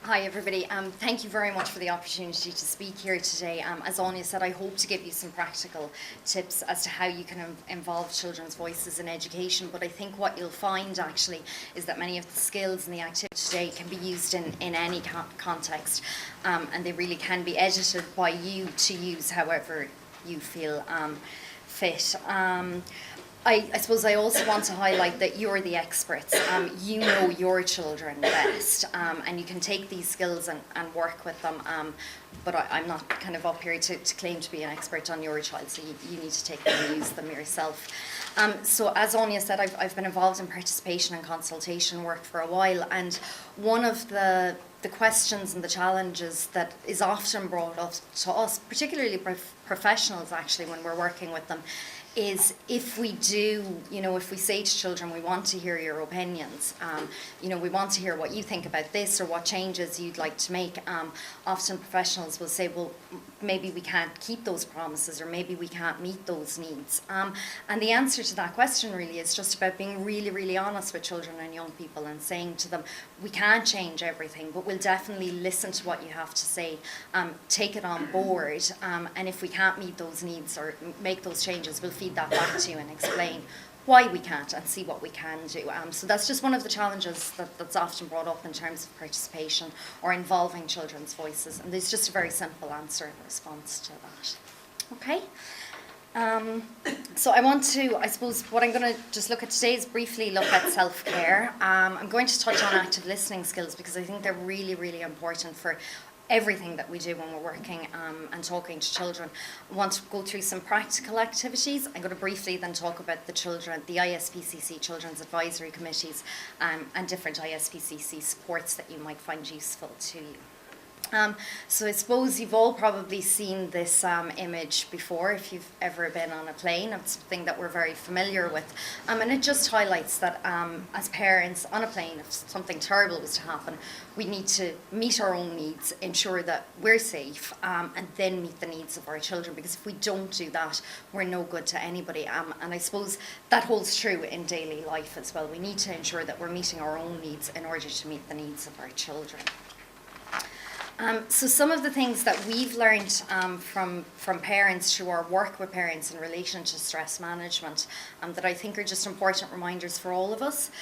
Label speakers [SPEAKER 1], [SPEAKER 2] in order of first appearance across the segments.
[SPEAKER 1] Hi everybody, thank you very much for the opportunity to speak here today. As Anya said, I hope to give you some practical tips as to how you can involve children's voices in education, but I think what you'll find actually is that many of the skills and the activities today can be used in any context, and they really can be edited by you to use however you feel fit. I suppose I also want to highlight that you're the experts. You know your children best, and you can take these skills and work with them. But I'm not kind of up here to claim to be an expert on your child, so you need to take them and use them yourself. So as Anya said, I've been involved in participation and consultation work for a while, and one of the questions and the challenges that is often brought up to us, particularly professionals actually when we're working with them, is if we do, if we say to children, we want to hear your opinions, we want to hear what you think about this or what changes you'd like to make, often professionals will say, well, maybe we can't keep those promises or maybe we can't meet those needs. And the answer to that question really is just about being really, really honest with children and young people and saying to them, we can't change everything, but we'll definitely listen to what you have to say, take it on board, and if we can't meet those needs or make those changes, we'll feed that back to you and explain why we can't and see what we can do. So that's just one of the challenges that's often brought up in terms of participation or involving children's voices. And there's just a very simple answer in response to that. Okay? So I suppose what I'm going to just look at today is briefly look at self-care. I'm going to touch on active listening skills because I think they're really, really important for everything that we do when we're working and talking to children. I want to go through some practical activities. I'm going to briefly then talk about the ISPCC Children's Advisory Committees and different ISPCC supports that you might find useful to you. So I suppose you've all probably seen this image before if you've ever been on a plane. It's something that we're very familiar with. And it just highlights that as parents on a plane, if something terrible was to happen, we need to meet our own needs, ensure that we're safe, and then meet the needs of our children. Because if we don't do that, we're no good to anybody. And I suppose that holds true in daily life as well. We need to ensure that we're meeting our own needs in order to meet the needs of our children. So some of the things that we've learned from parents through our work with parents in relation to stress management that I think are just important reminders for all of us.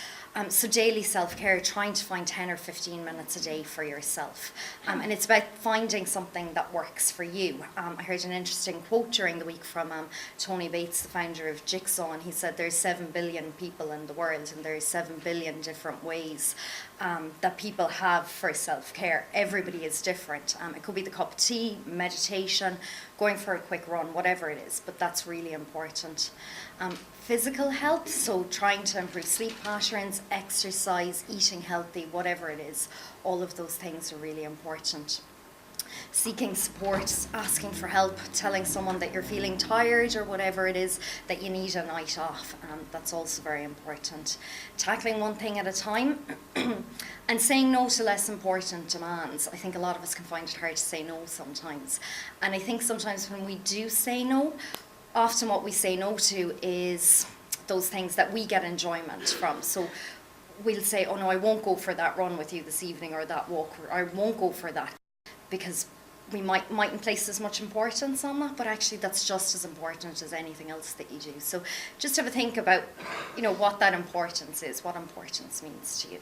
[SPEAKER 1] So daily self-care, trying to find 10 or 15 minutes a day for yourself. And it's about finding something that works for you. I heard an interesting quote during the week from Tony Bates, the founder of Jigsaw, and he said there's 7 billion people in the world and there's 7 billion different ways that people have for self-care. Everybody is different. It could be the cup of tea, meditation, going for a quick run, whatever it is, but that's really important. Physical health, so trying to improve sleep patterns, exercise, eating healthy, whatever it is, all of those things are really important. Seeking support, asking for help, telling someone that you're feeling tired or whatever it is, that you need a night off, that's also very important. Tackling one thing at a time and saying no to less important demands. I think a lot of us can find it hard to say no sometimes. And I think sometimes when we do say no, often what we say no to is those things that we get enjoyment from. So we'll say, oh no, I won't go for that run with you this evening or that walk, or I won't go for that, because we mightn't place as much importance on that, but actually that's just as important as anything else that you do. So just have a think about, what that importance is, what importance means to you.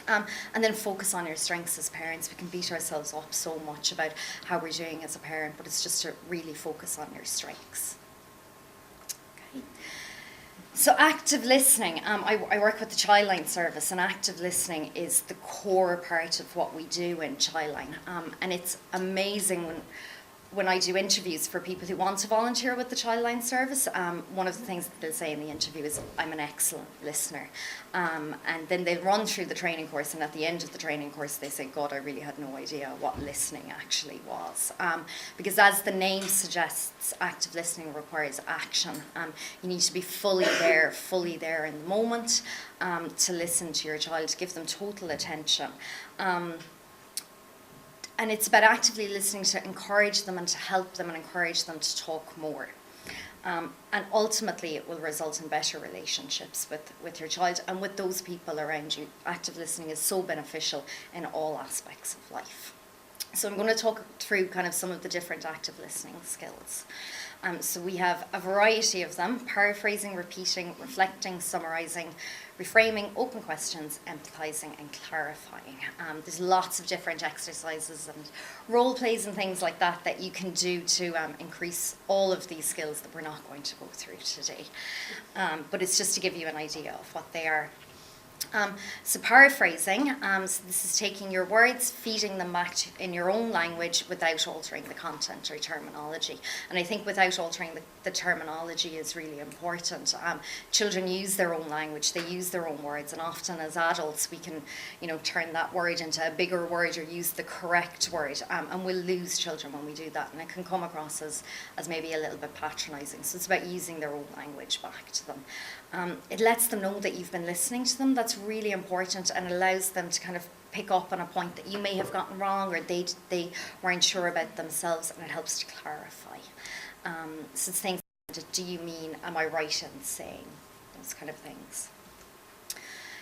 [SPEAKER 1] And then focus on your strengths as parents. We can beat ourselves up so much about how we're doing as a parent, but it's just to really focus on your strengths. Okay. So active listening, I work with the Childline service, and active listening is the core part of what we do in Childline. And it's amazing when I do interviews for people who want to volunteer with the Childline service, one of the things that they'll say in the interview is, I'm an excellent listener. And then they'll run through the training course, and at the end of the training course they say, God, I really had no idea what listening actually was. Because as the name suggests, active listening requires action. You need to be fully there in the moment to listen to your child, to give them total attention. And it's about actively listening to encourage them and to help them and encourage them to talk more. And ultimately it will result in better relationships with your child and with those people around you. Active listening is so beneficial in all aspects of life. So I'm going to talk through kind of some of the different active listening skills. So we have a variety of them: paraphrasing, repeating, reflecting, summarising, reframing, open questions, empathising and clarifying. There's lots of different exercises and role plays and things like that that you can do to increase all of these skills that we're not going to go through today. But it's just to give you an idea of what they are. So paraphrasing, so this is taking your words, feeding them back in your own language without altering the content or terminology. And I think without altering the terminology is really important. Children use their own language, they use their own words, and often as adults we can, turn that word into a bigger word or use the correct word, and we'll lose children when we do that, and it can come across as maybe a little bit patronising. So it's about using their own language back to them. It lets them know that you've been listening to them. That's really important, and allows them to kind of pick up on a point that you may have gotten wrong or they weren't sure about themselves, and it helps to clarify. So it's things like, do you mean, am I right in saying, those kind of things.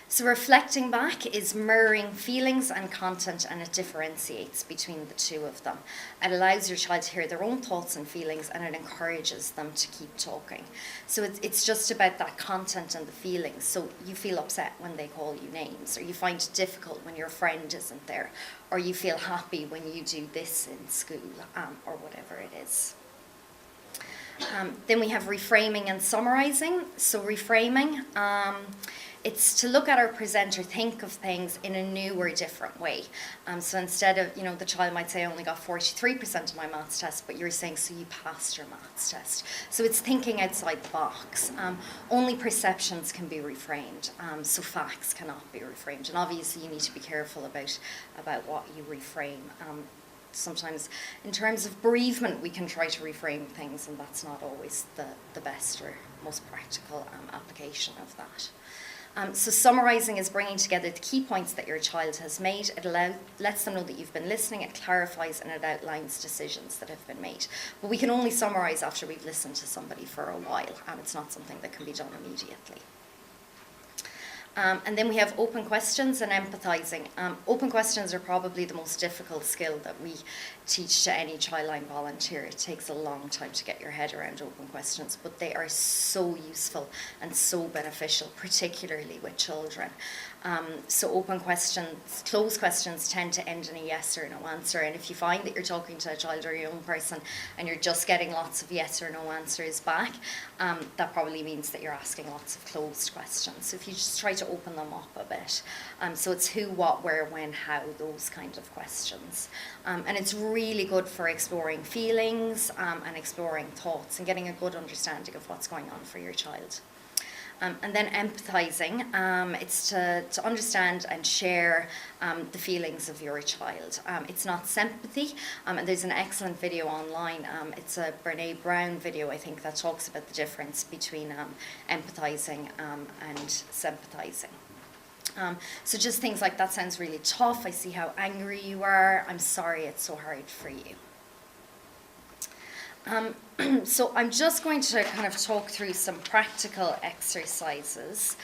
[SPEAKER 1] So reflecting back is mirroring feelings and content, and it differentiates between the two of them. It allows your child to hear their own thoughts and feelings, and it encourages them to keep talking. So it's just about that content and the feelings. So you feel upset when they call you names, or you find it difficult when your friend isn't there, or you feel happy when you do this in school, or whatever it is. Then we have reframing and summarising. So reframing, it's to look at or present or think of things in a new or different way. So instead of, the child might say, I only got 43% of my maths test, but you're saying, so you passed your maths test. So it's thinking outside the box. Only perceptions can be reframed, so facts cannot be reframed. And obviously you need to be careful about what you reframe. Sometimes in terms of bereavement we can try to reframe things, and that's not always the best or most practical application of that. So summarising is bringing together the key points that your child has made. It lets them know that you've been listening, it clarifies, and it outlines decisions that have been made. But we can only summarise after we've listened to somebody for a while. It's not something that can be done immediately. And then we have open questions and empathising. Open questions are probably the most difficult skill that we teach to any Childline volunteer. It takes a long time to get your head around open questions, but they are so useful and so beneficial, particularly with children. So open questions, closed questions tend to end in a yes or no answer, and if you find that you're talking to a child or a young person and you're just getting lots of yes or no answers back, that probably means that you're asking lots of closed questions. So if you just try to open them up a bit. So it's who, what, where, when, how, those kind of questions. And it's really good for exploring feelings and exploring thoughts and getting a good understanding of what's going on for your child. And then empathising, it's to understand and share the feelings of your child. It's not sympathy, and there's an excellent video online. It's a Brene Brown video, I think, that talks about the difference between empathising and sympathising. So just things like, that sounds really tough, I see how angry you are, I'm sorry it's so hard for you. So I'm just going to kind of talk through some practical exercises.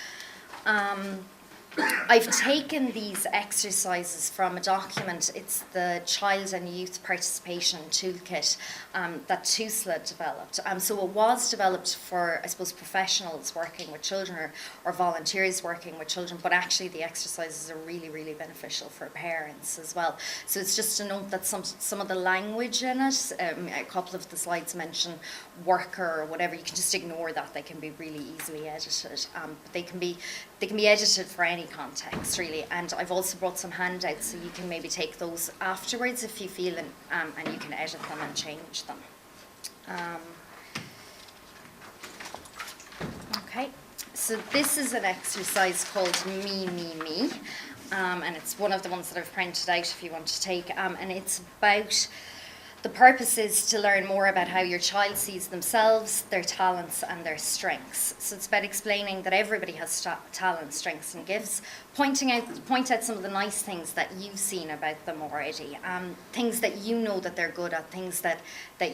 [SPEAKER 1] I've taken these exercises from a document. It's the Child and Youth Participation Toolkit that TUSLA developed. So it was developed for, I suppose, professionals working with children or volunteers working with children, but actually the exercises are really, really beneficial for parents as well. So it's just to note that some of the language in it, a couple of the slides mention worker or whatever, you can just ignore that. They can be really easily edited. But they can be edited for any context, really. And I've also brought some handouts, so you can maybe take those afterwards if you feel, and you can edit them and change them. Okay, so this is an exercise called Me, Me, Me. And it's one of the ones that I've printed out if you want to take. And it's about The purpose is to learn more about how your child sees themselves, their talents and their strengths. So it's about explaining that everybody has talents, strengths and gifts, point out some of the nice things that you've seen about them already, things that you know that they're good at, things that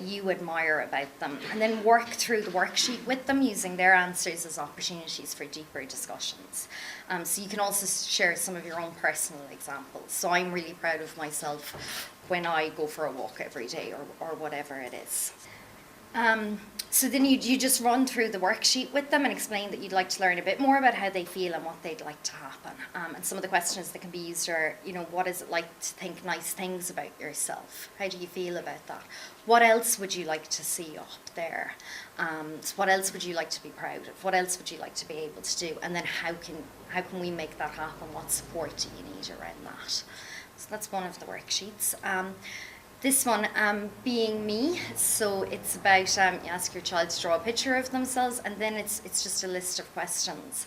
[SPEAKER 1] you admire about them, and then work through the worksheet with them using their answers as opportunities for deeper discussions. So you can also share some of your own personal examples. So I'm really proud of myself when I go for a walk every day or whatever it is. So then you just run through the worksheet with them and explain that you'd like to learn a bit more about how they feel and what they'd like to happen. And some of the questions that can be used are, what is it like to think nice things about yourself? How do you feel about that? What else would you like to see up there? So what else would you like to be proud of? What else would you like to be able to do? And then how can we make that happen? What support do you need around that? So that's one of the worksheets. This one, being me, so it's about you ask your child to draw a picture of themselves, and then it's just a list of questions,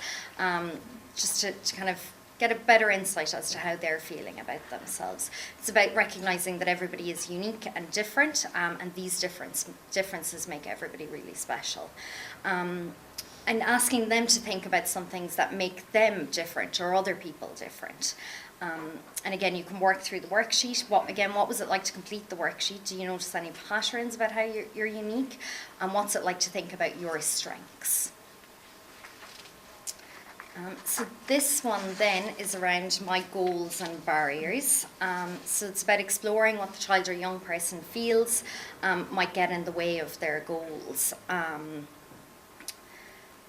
[SPEAKER 1] just to kind of get a better insight as to how they're feeling about themselves. It's about recognising that everybody is unique and different, and these differences make everybody really special. And asking them to think about some things that make them different or other people different. And again, you can work through the worksheet. What was it like to complete the worksheet? Do you notice any patterns about how you're unique? And what's it like to think about your strengths? So this one then is around my goals and barriers. So it's about exploring what the child or young person feels might get in the way of their goals.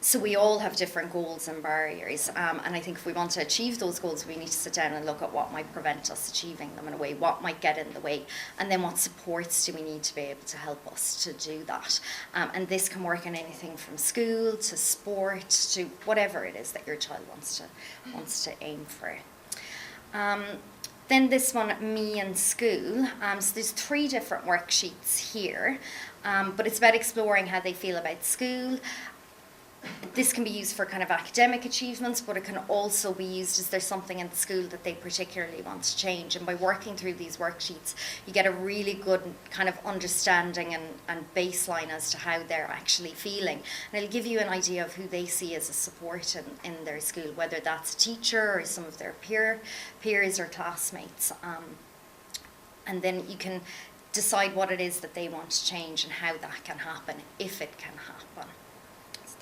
[SPEAKER 1] So we all have different goals and barriers, and I think if we want to achieve those goals, we need to sit down and look at what might prevent us achieving them in a way, what might get in the way, and then what supports do we need to be able to help us to do that. And this can work in anything from school to sport to whatever it is that your child wants to aim for. Then this one, me and school. So there's 3 different worksheets here, but it's about exploring how they feel about school. This can be used for kind of academic achievements, but it can also be used as there's something in the school that they particularly want to change. And by working through these worksheets, you get a really good kind of understanding and baseline as to how they're actually feeling. And it'll give you an idea of who they see as a support in their school, whether that's a teacher or some of their peers or classmates. And then you can decide what it is that they want to change and how that can happen, if it can happen.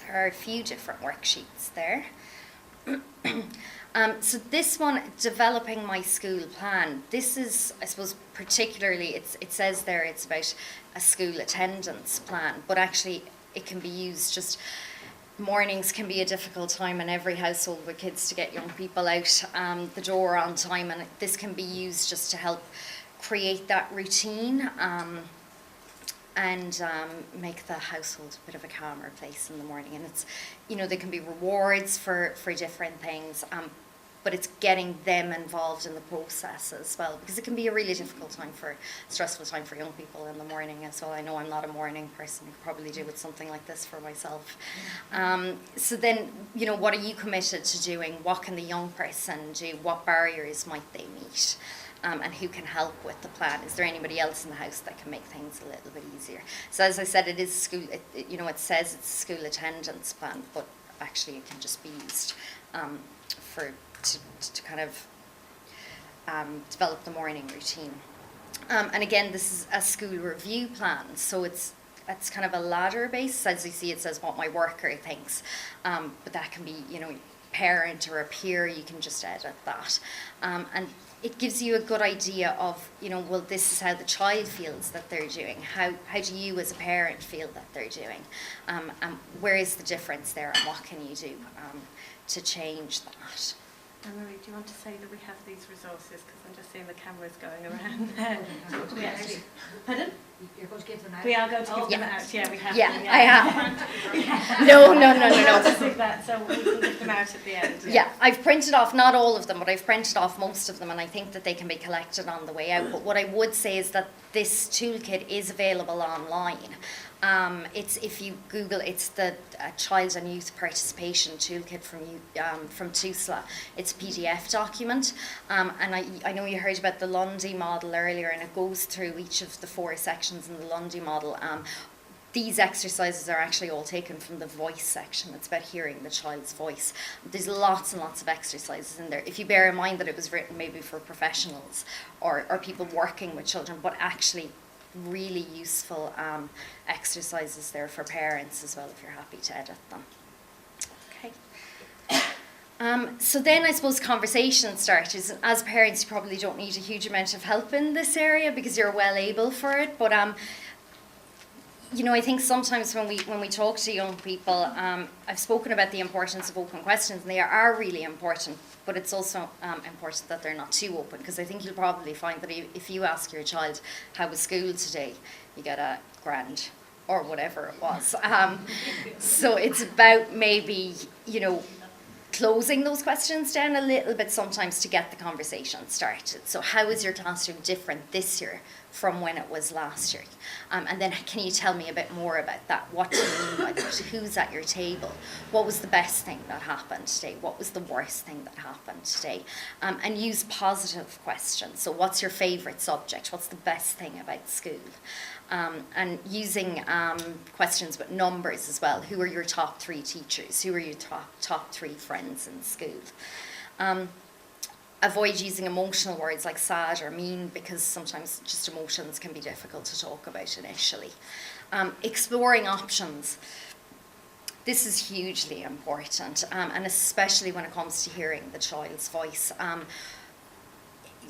[SPEAKER 1] There are a few different worksheets there. So this one, developing my school plan. This is, I suppose, particularly, it says there it's about a school attendance plan, but actually it can be used just, mornings can be a difficult time in every household with kids to get young people out the door on time, and this can be used just to help create that routine. And make the household a bit of a calmer place in the morning. And it's, there can be rewards for different things, but it's getting them involved in the process as well, because it can be a really difficult time stressful time for young people in the morning as well. I know I'm not a morning person, I could probably do with something like this for myself. So then, what are you committed to doing? What can the young person do? What barriers might they meet? And who can help with the plan? Is there anybody else in the house that can make things a little bit easier? So as I said, it is school. It says it's a school attendance plan, but actually it can just be used to kind of develop the morning routine. And again, this is a school review plan, so it's kind of a ladder base. As you see, it says what my worker thinks, but that can be parent or a peer. You can just edit that, and it gives you a good idea of, well, this is how the child feels that they're doing. How do you as a parent feel that they're doing? And where is the difference there, and what can you do to change that?
[SPEAKER 2] AnneMarie, do you want to say that we have these resources? Because I'm just seeing the cameras going around there. Pardon?
[SPEAKER 3] You're going to give them out?
[SPEAKER 2] We are going to give them out, we have them.
[SPEAKER 1] I have. No.
[SPEAKER 2] To see that, so we can give them out at the end.
[SPEAKER 1] Yeah, I've printed off, not all of them, but I've printed off most of them, and I think that they can be collected on the way out. But what I would say is that this toolkit is available online. It's, if you Google, it's the Child and Youth Participation Toolkit from TUSLA. It's a PDF document, and I know you heard about the Lundy model earlier, and it goes through each of the 4 sections in the Lundy model. These exercises are actually all taken from the voice section. It's about hearing the child's voice. There's lots and lots of exercises in there. If you bear in mind that it was written maybe for professionals or people working with children, but actually really useful exercises there for parents as well, if you're happy to edit them. Okay. So then I suppose conversation starters. As parents, you probably don't need a huge amount of help in this area because you're well able for it, but you know, I think sometimes when we talk to young people, I've spoken about the importance of open questions, and they are really important, but it's also important that they're not too open, because I think you'll probably find that if you ask your child, how was school today, you get a grand, or whatever it was. So it's about maybe, you know, closing those questions down a little bit sometimes to get the conversation started. So how is your classroom different this year from when it was last year? And then can you tell me a bit more about that? What do you mean by that? Who's at your table? What was the best thing that happened today? What was the worst thing that happened today? And use positive questions. So what's your favourite subject? What's the best thing about school? And using questions with numbers as well. Who are your top 3 teachers? Who are your top 3 friends in school? Avoid using emotional words like sad or mean, because sometimes just emotions can be difficult to talk about initially. Exploring options. This is hugely important, and especially when it comes to hearing the child's voice.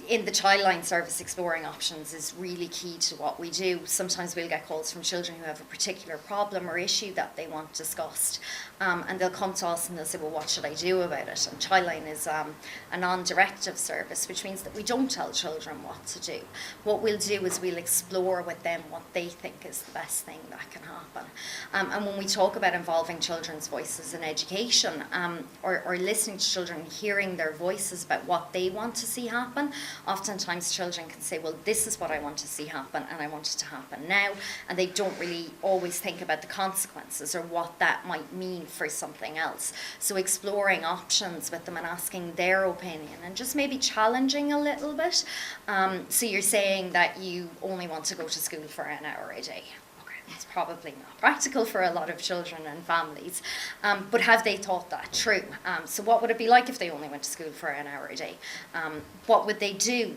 [SPEAKER 1] In the Childline service, exploring options is really key to what we do. Sometimes we'll get calls from children who have a particular problem or issue that they want discussed, and they'll come to us and they'll say, well, what should I do about it? And Childline is a non-directive service, which means that we don't tell children what to do. What we'll do is we'll explore with them what they think is the best thing that can happen. And when we talk about involving children's voices in education, or listening to children, hearing their voices about what they want to see happen, oftentimes children can say, well, this is what I want to see happen, and I want it to happen now, and they don't really always think about the consequences or what that might mean for something else. So exploring options with them and asking their opinion, and just maybe challenging a little bit. So you're saying that you only want to go to school for an hour a day. It's probably not practical for a lot of children and families, but have they thought that through? So what would it be like if they only went to school for an hour a day? What would they do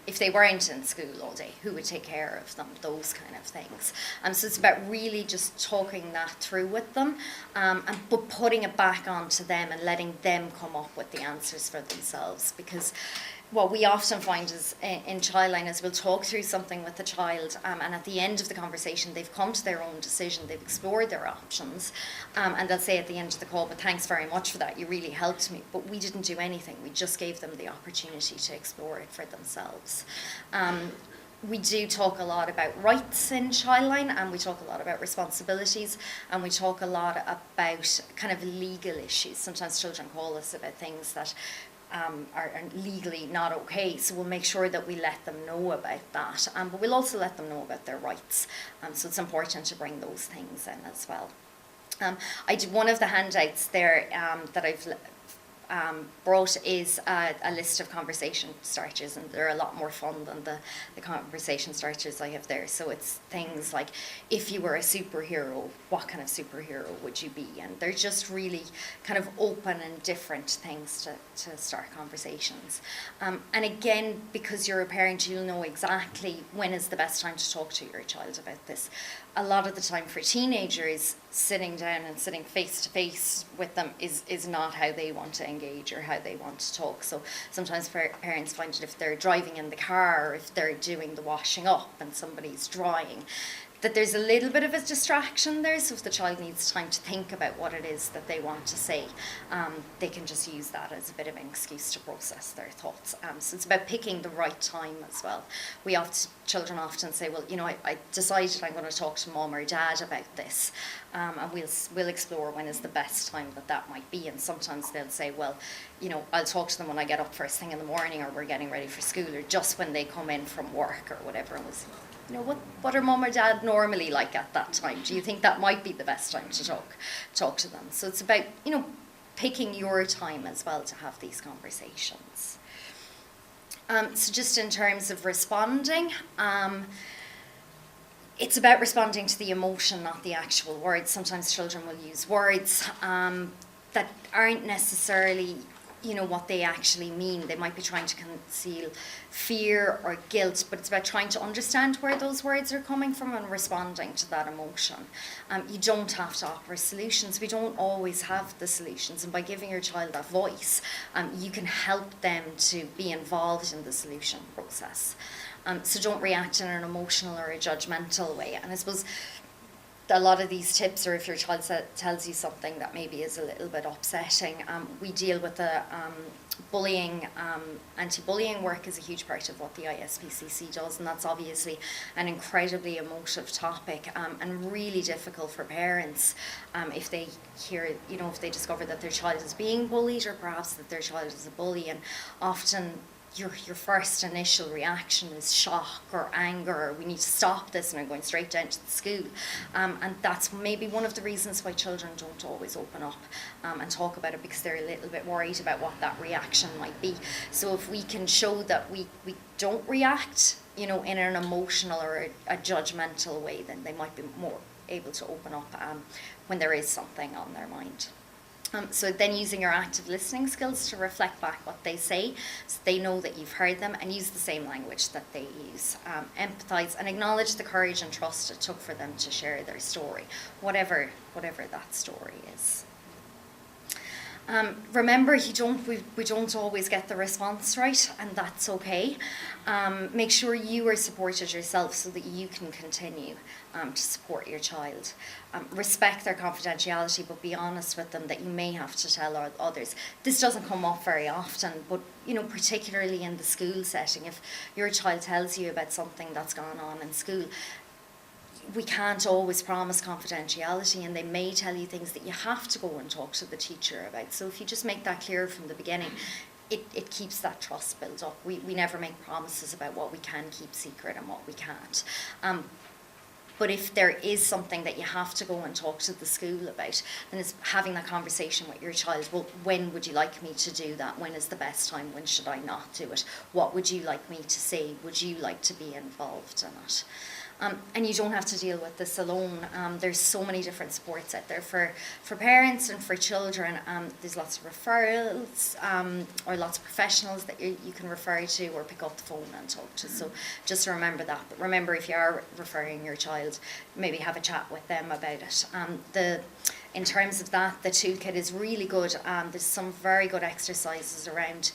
[SPEAKER 1] if they weren't in school all day? Who would take care of them? Those kind of things. So it's about really just talking that through with them, but putting it back onto them and letting them come up with the answers for themselves, because what we often find is in Childline is we'll talk through something with the child, and at the end of the conversation they've come to their own decision, they've explored their options, and they'll say at the end of the call, but thanks very much for that, you really helped me, but we didn't do anything, we just gave them the opportunity to explore it for themselves. We do talk a lot about rights in Childline, and we talk a lot about responsibilities, and we talk a lot about kind of legal issues. Sometimes children call us about things that are legally not okay, so we'll make sure that we let them know about that, but we'll also let them know about their rights, so it's important to bring those things in as well. I did one of the handouts there that I've brought is a list of conversation starters, and they're a lot more fun than the conversation starters I have there. So it's things like, if you were a superhero, what kind of superhero would you be? And they're just really kind of open and different things to start conversations. And again, because you're a parent, you'll know exactly when is the best time to talk to your child about this. A lot of the time for teenagers, sitting down and sitting face to face with them is not how they want to engage or how they want to talk. So sometimes parents find it if they're driving in the car, or if they're doing the washing up and somebody's drying, that there's a little bit of a distraction there. So if the child needs time to think about what it is that they want to say, they can just use that as a bit of an excuse to process their thoughts. So it's about picking the right time as well. Children often say, well, you know, I decided I'm going to talk to mom or dad about this, and we'll explore when is the best time that might be. And sometimes they'll say, well, you know, I'll talk to them when I get up first thing in the morning, or we're getting ready for school, or just when they come in from work or whatever. And you know, what are mum or dad normally like at that time? Do you think that might be the best time to talk to them? So it's about, you know, picking your time as well to have these conversations. So just in terms of responding, it's about responding to the emotion, not the actual words. Sometimes children will use words that aren't necessarily, you know, what they actually mean. They might be trying to conceal fear or guilt, but it's about trying to understand where those words are coming from and responding to that emotion. You don't have to offer solutions. We don't always have the solutions, and by giving your child that voice, you can help them to be involved in the solution process. So don't react in an emotional or a judgmental way. And I suppose a lot of these tips, or if your child tells you something that maybe is a little bit upsetting, we deal with the bullying, anti-bullying work is a huge part of what the ISPCC does, and that's obviously an incredibly emotive topic and really difficult for parents if they hear, you know, if they discover that their child is being bullied, or perhaps that their child is a bully, and often your first initial reaction is shock or anger, or we need to stop this, and I'm going straight down to the school. And that's maybe one of the reasons why children don't always open up and talk about it, because they're a little bit worried about what that reaction might be. So if we can show that we don't react, you know, in an emotional or a judgmental way, then they might be more able to open up when there is something on their mind. So then using your active listening skills to reflect back what they say, so they know that you've heard them, and use the same language that they use. Empathise and acknowledge the courage and trust it took for them to share their story, whatever that story is. Remember, we don't always get the response right, and that's okay. Make sure you are supported yourself so that you can continue to support your child. Respect their confidentiality, but be honest with them that you may have to tell others. This doesn't come up very often, but you know, particularly in the school setting, if your child tells you about something that's gone on in school, we can't always promise confidentiality, and they may tell you things that you have to go and talk to the teacher about. So if you just make that clear from the beginning, it keeps that trust built up. We never make promises about what we can keep secret and what we can't. But if there is something that you have to go and talk to the school about, then it's having that conversation with your child. Well, when would you like me to do that? When is the best time? When should I not do it? What would you like me to say? Would you like to be involved in it? And you don't have to deal with this alone. There's so many different supports out there for parents and for children. There's lots of referrals or lots of professionals that you can refer to or pick up the phone and talk to. So just remember that. But remember, if you are referring your child, maybe have a chat with them about it. In terms of that, the toolkit is really good. There's some very good exercises around.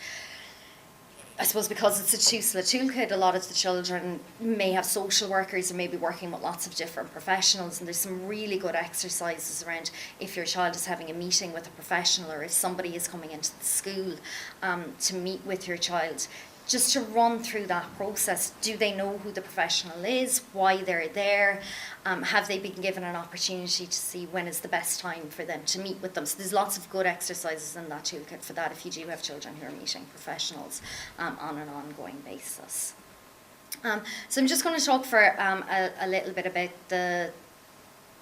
[SPEAKER 1] I suppose because it's a TUSLA toolkit, a lot of the children may have social workers and may be working with lots of different professionals, and there's some really good exercises around if your child is having a meeting with a professional, or if somebody is coming into the school to meet with your child, just to run through that process. Do they know who the professional is, why they're there? Have they been given an opportunity to see when is the best time for them to meet with them? So there's lots of good exercises in that toolkit for that if you do have children who are meeting professionals on an ongoing basis. So I'm just going to talk for a little bit about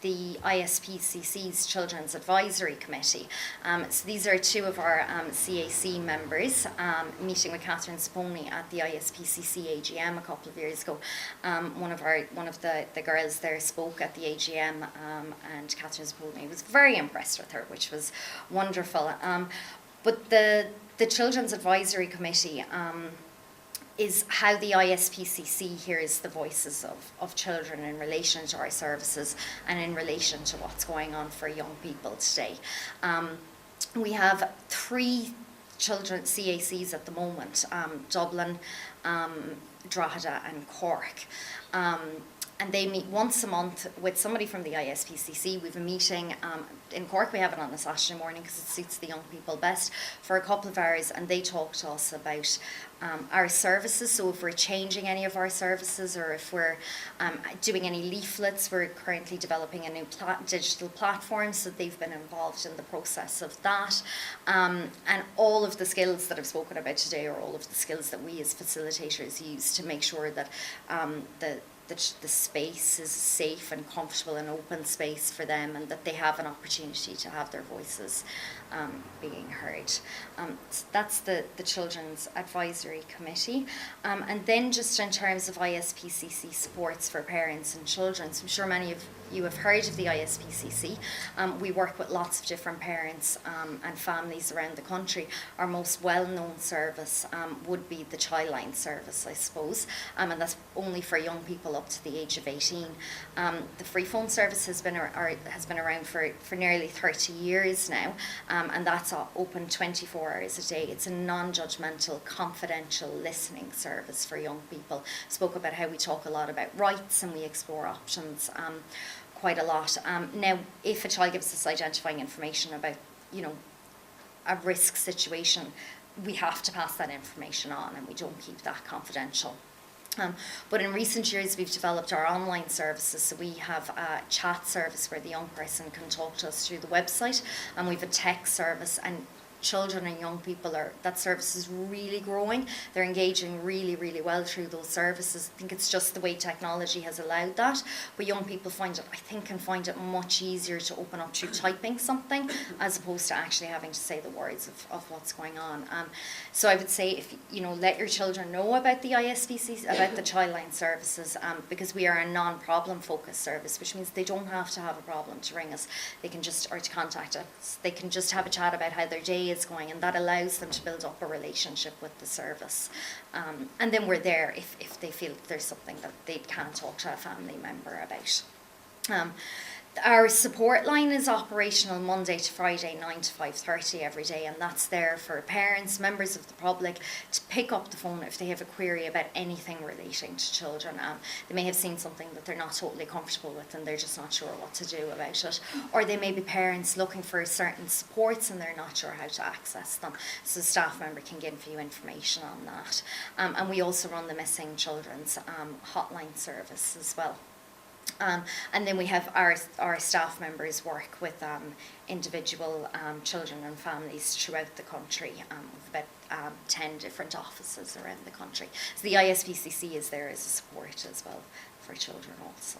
[SPEAKER 1] the ISPCC's Children's Advisory Committee. So these are two of our CAC members meeting with Catherine Spillane at the ISPCC AGM a couple of years ago. One of the girls there spoke at the AGM, and Catherine Spillane was very impressed with her, which was wonderful. But the Children's Advisory Committee is how the ISPCC hears the voices of children in relation to our services and in relation to what's going on for young people today. We have 3 children CACs at the moment, Dublin, Drogheda and Cork. And they meet once a month with somebody from the ISPCC. We have a meeting in Cork. We have it on a Saturday morning because it suits the young people best for a couple of hours, and they talk to us about our services. So if we're changing any of our services, or if we're doing any leaflets, we're currently developing a new digital platform, so they've been involved in the process of that. And all of the skills that I've spoken about today are all of the skills that we as facilitators use to make sure that the space is safe and comfortable and open space for them, and that they have an opportunity to have their voices being heard. So that's the Children's Advisory Committee. And then just in terms of ISPCC supports for parents and children, so I'm sure many of you have heard of the ISPCC. We work with lots of different parents and families around the country. Our most well-known service would be the Childline service, I suppose, and that's only for young people up to the age of 18. The free phone service has been around for nearly 30 years now, and that's open 24 hours a day. It's a non-judgmental, confidential listening service for young people. Spoke about how we talk a lot about rights and we explore options quite a lot. Now, if a child gives us identifying information about, a risk situation, we have to pass that information on, and we don't keep that confidential. But in recent years, we've developed our online services. So we have a chat service where the young person can talk to us through the website, and we have a text service, and children and young people that service is really growing. They're engaging really, really well through those services. I think it's just the way technology has allowed that. But young people can find it much easier to open up through typing something as opposed to actually having to say the words of what's going on. So I would say, if let your children know about the ISPCC, about the Childline services, because we are a non-problem focused service, which means they don't have to have a problem to ring us. They can or to contact us. They can just have a chat about how their day is going, and that allows them to build up a relationship with the service. And then we're there if they feel there's something that they can't talk to a family member about. Our support line is operational Monday to Friday, 9 to 5:30 every day, and that's there for parents, members of the public, to pick up the phone if they have a query about anything relating to children. They may have seen something that they're not totally comfortable with and they're just not sure what to do about it. Or they may be parents looking for certain supports and they're not sure how to access them. So a staff member can give you information on that. And we also run the Missing Children's hotline service as well. And then we have our staff members work with individual children and families throughout the country, with about 10 different offices around the country. So the ISPCC is there as a support as well for children also.